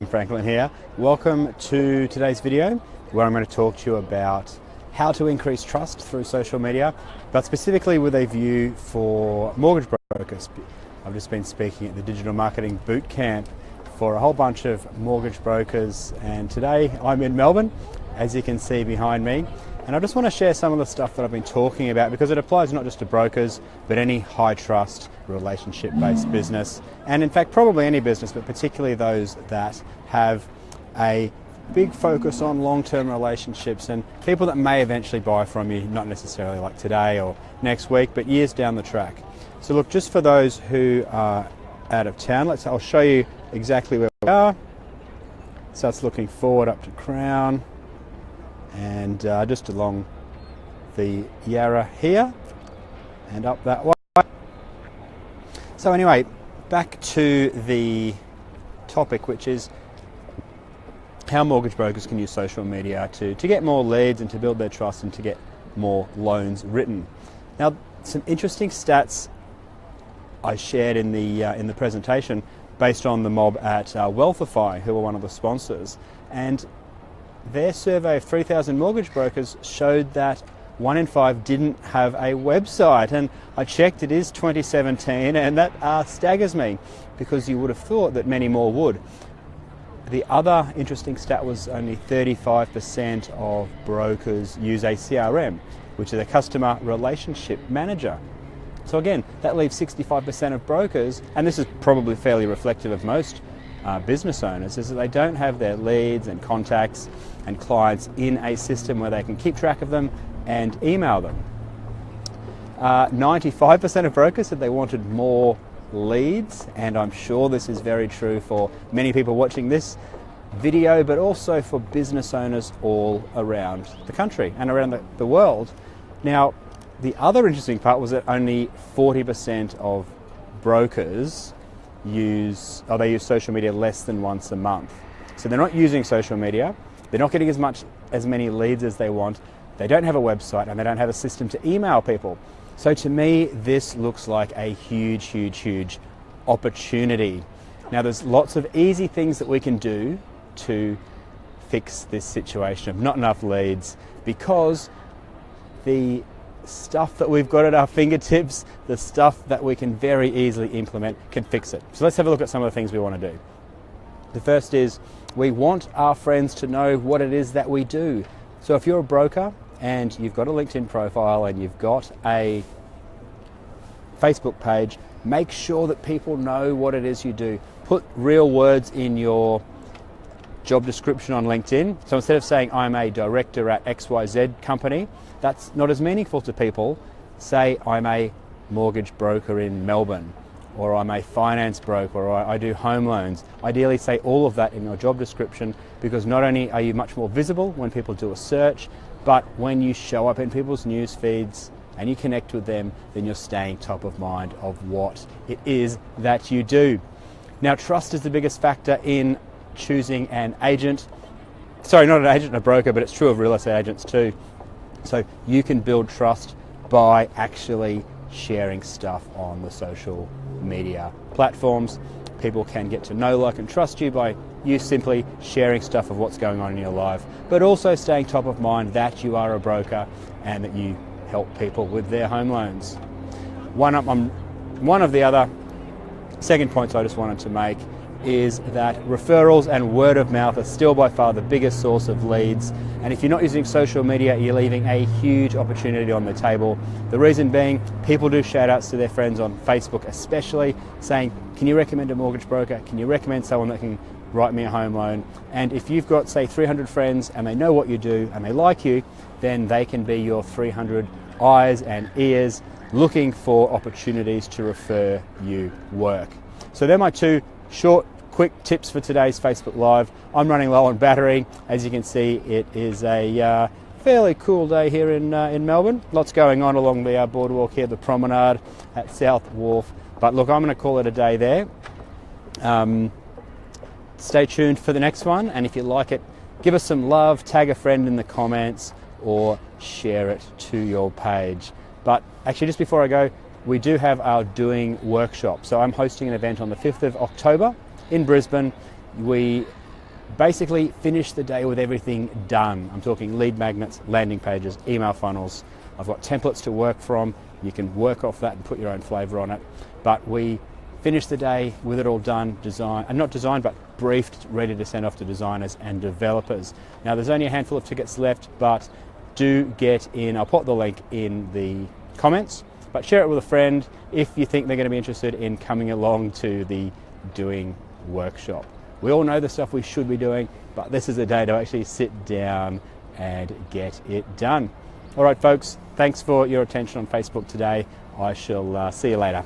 Franklin here. Welcome to today's video where I'm going to talk to you about how to increase trust through social media, but specifically with a view for mortgage brokers. I've just been speaking at the Digital Marketing Bootcamp for a whole bunch of mortgage brokers, and today I'm in Melbourne, as you can see behind me, and I just want to share some of the stuff that I've been talking about because it applies not just to brokers but any high trust relationship based business, and in fact probably any business, but particularly those that have a big focus on long-term relationships and people that may eventually buy from you, not necessarily like today or next week, but years down the track. So look, just for those who are out of town, I'll show you exactly where we are. So it's looking forward up to Crown and just along the Yarra here and up that way. So anyway, back to the topic, which is how mortgage brokers can use social media to get more leads and to build their trust and to get more loans written. Now, some interesting stats I shared in the presentation based on the mob at Wealthify, who are one of the sponsors, and their survey of 3,000 mortgage brokers showed that 1 in 5 didn't have a website, and I checked, it is 2017, and that staggers me because you would have thought that many more would. The other interesting stat was only 35% of brokers use a CRM, which is a customer relationship manager. So again, that leaves 65% of brokers, and this is probably fairly reflective of most business owners, is that they don't have their leads and contacts and clients in a system where they can keep track of them and email them. 95% of brokers said they wanted more leads, and I'm sure this is very true for many people watching this video, but also for business owners all around the country and around the world. Now, the other interesting part was that only 40% of brokers use social media less than once a month. So they're not using social media, they're not getting as many leads as they want, they don't have a website, and they don't have a system to email people. So to me, this looks like a huge opportunity. Now, there's lots of easy things that we can do to fix this situation of not enough leads, because the stuff that we've got at our fingertips, the stuff that we can very easily implement, can fix it. So let's have a look at some of the things we want to do. The first is we want our friends to know what it is that we do. So if you're a broker and you've got a LinkedIn profile and you've got a Facebook page, make sure that people know what it is you do. Put real words in your job description on LinkedIn. So instead of saying I'm a director at XYZ company, that's not as meaningful to people. Say I'm a mortgage broker in Melbourne, or I'm a finance broker, or I do home loans. Ideally say all of that in your job description, because not only are you much more visible when people do a search, but when you show up in people's news feeds and you connect with them, then you're staying top of mind of what it is that you do. Now, trust is the biggest factor in choosing an agent. Sorry, not an agent, a broker, but it's true of real estate agents too. So you can build trust by actually sharing stuff on the social media platforms. People can get to know, like, and trust you by you simply sharing stuff of what's going on in your life, but also staying top of mind that you are a broker and that you help people with their home loans. One of the other second points I just wanted to make is that referrals and word of mouth are still by far the biggest source of leads, and if you're not using social media, you're leaving a huge opportunity on the table. The reason being, people do shout outs to their friends on Facebook especially, saying, can you recommend a mortgage broker? Can you recommend someone that can write me a home loan? And if you've got, say, 300 friends and they know what you do and they like you, then they can be your 300 eyes and ears looking for opportunities to refer you work. So they're my two short, quick tips for today's Facebook Live. I'm running low on battery. As you can see, it is a fairly cool day here in Melbourne. Lots going on along the boardwalk here, the promenade at South Wharf. But look, I'm going to call it a day there. Stay tuned for the next one, and if you like it, give us some love, tag a friend in the comments, or share it to your page. But actually, just before I go, we do have our Doing workshop. So I'm hosting an event on the 5th of October in Brisbane. We basically finish the day with everything done. I'm talking lead magnets, landing pages, email funnels. I've got templates to work from. You can work off that and put your own flavor on it. But we finish the day with it all done, not designed, but briefed, ready to send off to designers and developers. Now there's only a handful of tickets left, but do get in. I'll put the link in the comments, but share it with a friend if you think they're going to be interested in coming along to the Doing workshop. We all know the stuff we should be doing, but this is a day to actually sit down and get it done. All right, folks, thanks for your attention on Facebook today. I shall see you later.